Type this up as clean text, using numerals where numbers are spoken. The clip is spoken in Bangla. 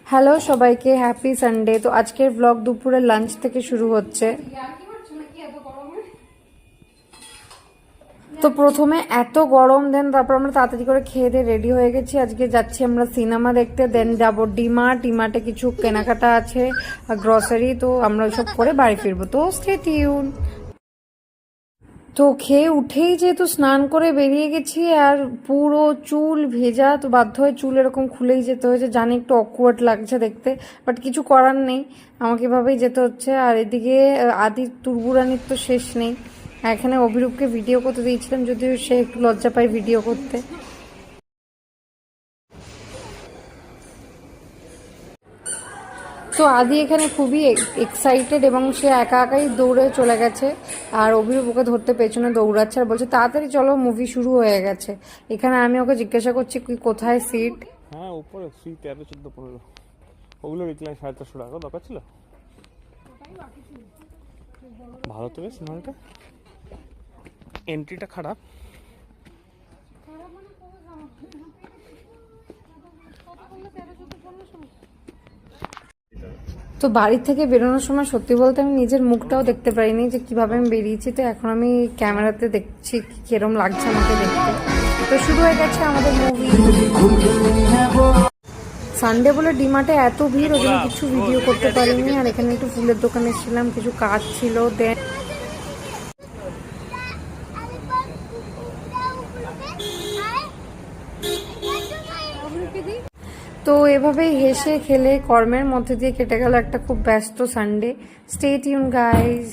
হ্যালো সবাইকে, হ্যাপি সানডে। তো আজকের ব্লগ দুপুরের লাঞ্চ থেকে শুরু হচ্ছে। তো প্রথমে এত গরম, দেন তারপর আমরা তাড়াতাড়ি করে খেয়ে দিয়ে রেডি হয়ে গেছি। আজকে যাচ্ছি আমরা সিনেমা দেখতে, দেন যাবো ডিমার্টে কিছু কেনাকাটা আছে, গ্রসারি। তো আমরা ওইসব করে বাড়ি ফিরবো, তো স্টে টিউন। তো খেয়ে উঠেই যেহেতু স্নান করে বেরিয়ে গেছি, আর পুরো চুল ভেজা, তো বাধ্য হয়ে চুল এরকম খুলেই যেতে হয়েছে। জানি একটু অকওয়ার্ড লাগছে দেখতে, বাট কিছু করার নেই, আমাকে এভাবেই যেতে হচ্ছে। আর এদিকে আদির তুরবুরানির তো শেষ নেই। এখানে অভিরূপকে ভিডিও করতে দিয়েছিলাম, যদিও সে একটু লজ্জা পায় ভিডিও করতে। তো আদি এখানে খুবই এক্সাইটেড এবং সে একা একাই দৌড়ে চলে গেছে, আর অভিরূপ ওকে ধরতে পেছনে দৌড়াচ্ছে আর বলছে তাড়াতাড়ি চলো, মুভি শুরু হয়ে গেছে। এখানে আমি ওকে জিজ্ঞাসা করছি কোথায় সিট। হ্যাঁ, উপরে সিট 13, 14, 15 ওগুলো দেখলাম 450 টাকা। দরকার ছিল? ভালো তো বেশ সিনেমাটা, এন্ট্রিটা খারাপ। তো বাড়ির থেকে বেরোনোর সময় সত্যি বলতে আমি নিজের মুখটাও দেখতে পারিনি যে কিভাবে আমি বেরিয়েছি। তো এখন আমি ক্যামেরাতে দেখছি কিরম লাগছে আমাকে দেখতে। তো শুরু হয়ে গেছে আমাদের মুভি। সানডে বলে ডিমার্টে এত ভিড়, ওই জন্য কিছু ভিডিও করতে পারিনি। আর এখানে একটু ফুলের দোকানে ছিলাম, কিছু কাজ ছিল। দেন তো এভাবেই হেসে খেলে কর্মের মধ্যে দিয়ে কেটে গেল একটা খুব ব্যস্ত সানডে। Stay tune guys.